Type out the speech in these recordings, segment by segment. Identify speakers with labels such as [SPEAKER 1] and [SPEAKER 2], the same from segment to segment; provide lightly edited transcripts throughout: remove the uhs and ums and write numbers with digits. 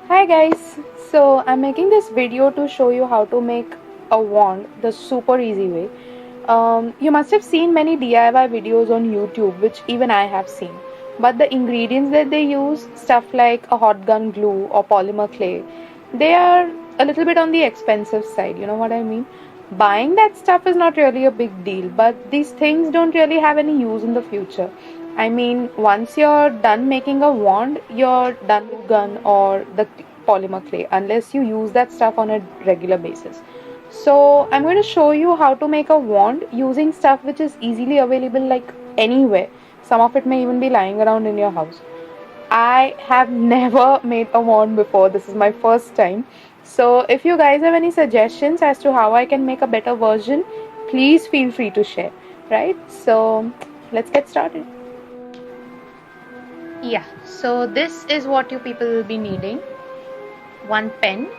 [SPEAKER 1] Hi guys, so I'm making this video to show you how to make a wand the super easy way. You must have seen many DIY videos on YouTube, which even I have seen. But the ingredients that they use, stuff like a hot gun glue or polymer clay, they are a little bit on the expensive side, you know what I mean? Buying that stuff is not really a big deal, but these things don't really have any use in the future. I mean, once you're done making a wand, you're done with gun or the polymer clay, unless you use that stuff on a regular basis. So, I'm going to show you how to make a wand using stuff which is easily available like anywhere. Some of it may even be lying around in your house. I have never made a wand before. This is my first time. So, if you guys have any suggestions as to how I can make a better version, please feel free to share. Right? So, let's get started. Yeah, so this is what you people will be needing. One pen,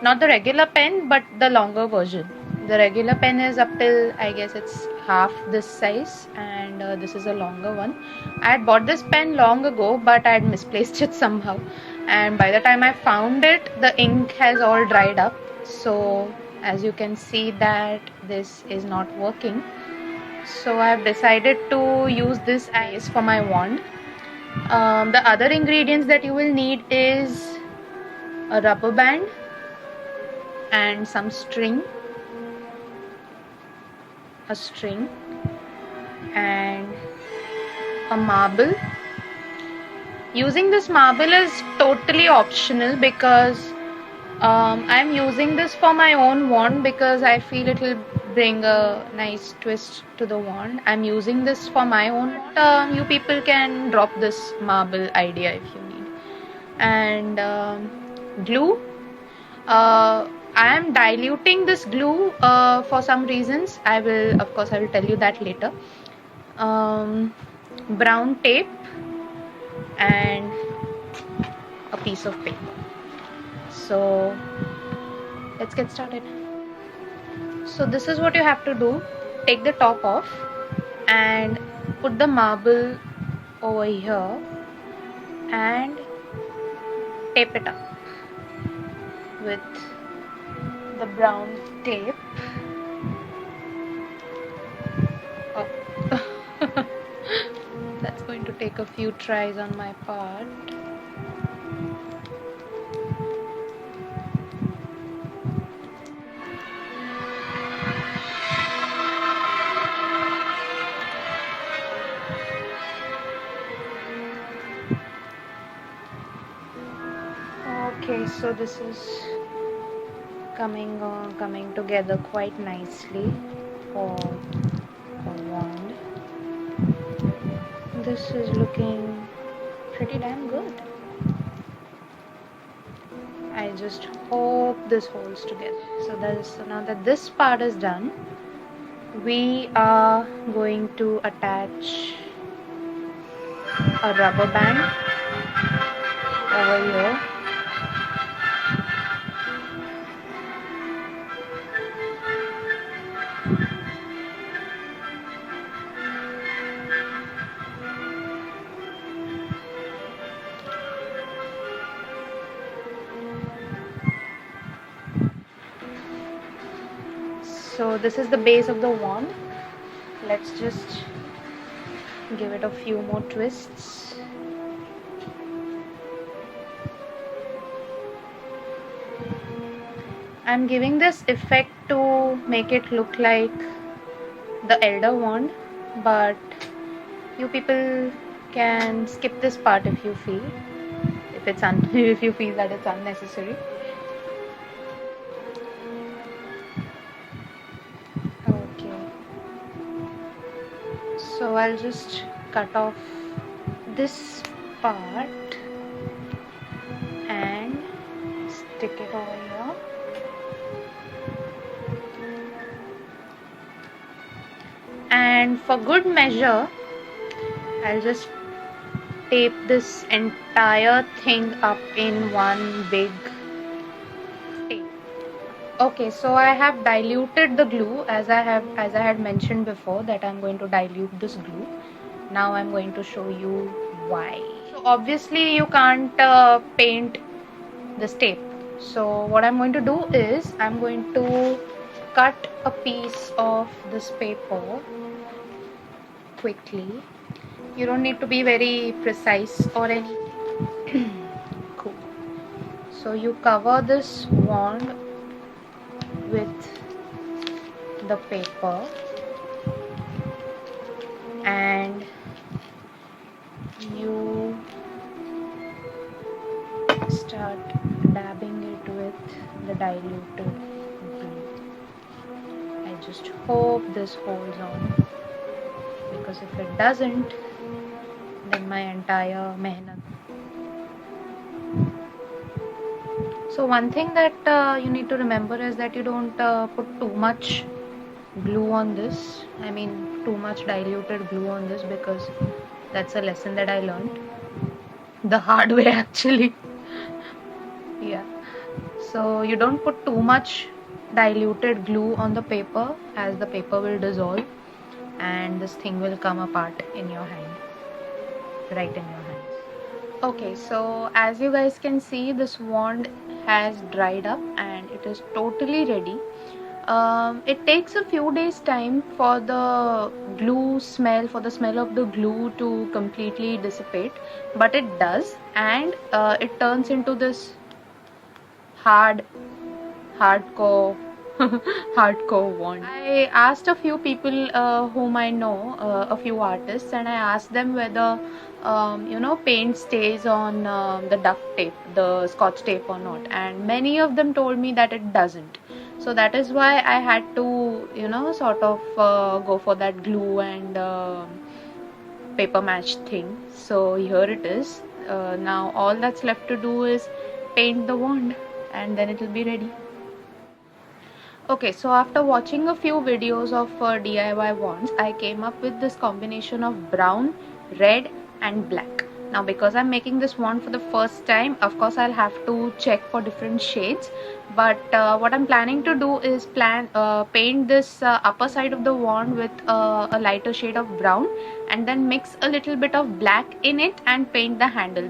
[SPEAKER 1] not the regular pen, but the longer version. The regular pen is up till, I guess it's half this size, and this is a longer one. I had bought this pen long ago, but I had misplaced it somehow, and by the time I found it, the ink has all dried up. So as you can see that this is not working, so I have decided to use this as for my wand. The other ingredients that you will need is a rubber band and some string, a string and a marble. Using this marble is totally optional because I'm using this for my own wand because I feel it will bring a nice twist to the wand. I'm using this for my own. You people can drop this marble idea if you need. And glue. I am diluting this glue for some reasons. I will tell you that later. Brown tape and a piece of paper. So let's get started. So this is what you have to do. Take the top off and put the marble over here and tape it up with the brown tape. Oh. That's going to take a few tries on my part. Okay, so this is coming together quite nicely for a wand. This is looking pretty damn good. I just hope this holds together. So now that this part is done, we are going to attach a rubber band over here. So this is the base of the wand. Let's just give it a few more twists. I'm giving this effect to make it look like the elder wand, but you people can skip this part if you feel, if you feel that it's unnecessary. Okay, so I'll just cut off this part and stick it over here. And for good measure, I'll just tape this entire thing up in one big tape. Okay, so I have diluted the glue as I had mentioned before that I'm going to dilute this glue. Now I'm going to show you why. So obviously you can't paint this tape. So what I'm going to do is I'm going to cut a piece of this paper quickly. You don't need to be very precise or anything. Cool. So you cover this wand with the paper and you start dabbing it with the diluted glue. I just hope this holds on, because if it doesn't, then my entire mehnat. So one thing that you need to remember is that you don't put too much glue on this. I mean too much diluted glue on this, because that's a lesson that I learned the hard way actually. Yeah. So you don't put too much diluted glue on the paper, as the paper will dissolve and this thing will come apart in your hand, right in your hands. Okay, so as you guys can see, this wand has dried up and it is totally ready. It takes a few days time for the glue smell, for the smell of the glue to completely dissipate, but it does, and it turns into this hardcore hardcore wand. I asked a few people whom I know, a few artists, and I asked them whether paint stays on the duct tape, the scotch tape or not, and many of them told me that it doesn't. So that is why I had to sort of go for that glue and paper match thing. So here it is. Now all that's left to do is paint the wand and then it will be ready. Okay, so after watching a few videos of DIY wands, I came up with this combination of brown, red and black. Now because I'm making this wand for the first time, of course I'll have to check for different shades, but what I'm planning to do is paint this upper side of the wand with a lighter shade of brown, and then mix a little bit of black in it and paint the handle.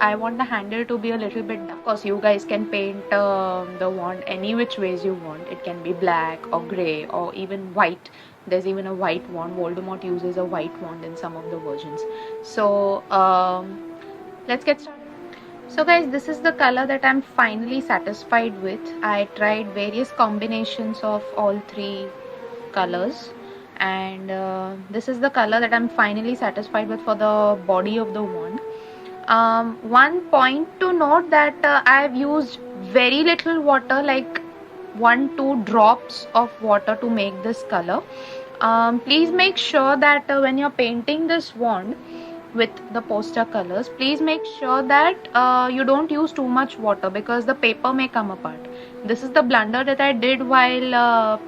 [SPEAKER 1] I want the handle to be a little bit dark. Of course you guys can paint the wand any which ways you want. It can be black or grey or even white. There's even a white wand. Voldemort uses a white wand in some of the versions. So let's get started. So guys, this is the color that I'm finally satisfied with. I tried various combinations of all three colors, and this is the color that I'm finally satisfied with for the body of the wand. One point to note that I've used very little water, like 1-2 drops of water to make this color. Please make sure that when you're painting this wand with the poster colors, please make sure that you don't use too much water, because the paper may come apart. This is the blunder that I did while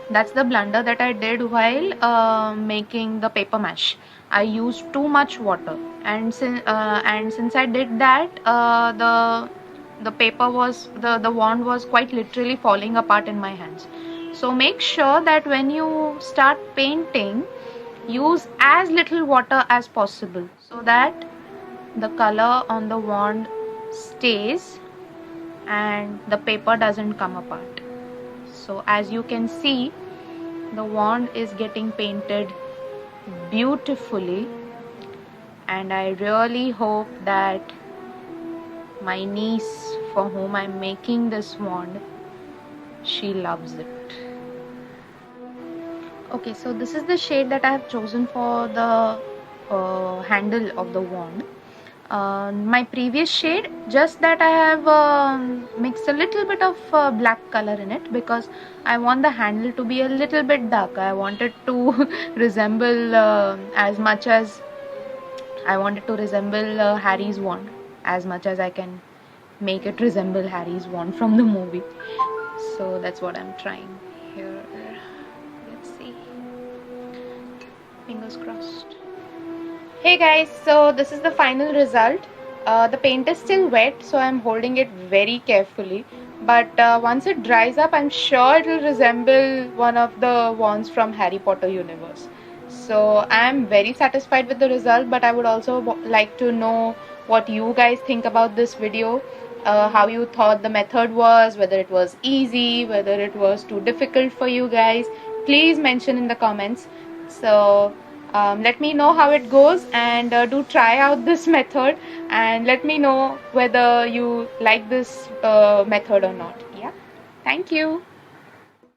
[SPEAKER 1] that's the blunder that I did while making the paper mash. I used too much water, and since I did that, the paper was the wand was quite literally falling apart in my hands. So make sure that when you start painting, use as little water as possible, so that the color on the wand stays and the paper doesn't come apart. So as you can see, the wand is getting painted beautifully, and I really hope that my niece, for whom I'm making this wand, she loves it. Okay, so this is the shade that I have chosen for the handle of the wand. My previous shade, just that I have mixed a little bit of black color in it, because I want the handle to be a little bit darker. I want it to resemble as much as I want it to resemble Harry's wand, as much as I can make it resemble Harry's wand from the movie. So that's what I'm trying here. Let's see. Fingers crossed. Hey guys, so this is the final result. The paint is still wet, so I'm holding it very carefully, but once it dries up, I'm sure it will resemble one of the wands from Harry Potter universe. So I'm very satisfied with the result, but I would also like to know what you guys think about this video, how you thought the method was, whether it was easy, whether it was too difficult for you guys. Please mention in the comments. So let me know how it goes, and do try out this method, and let me know whether you like this method or not. Yeah, thank you.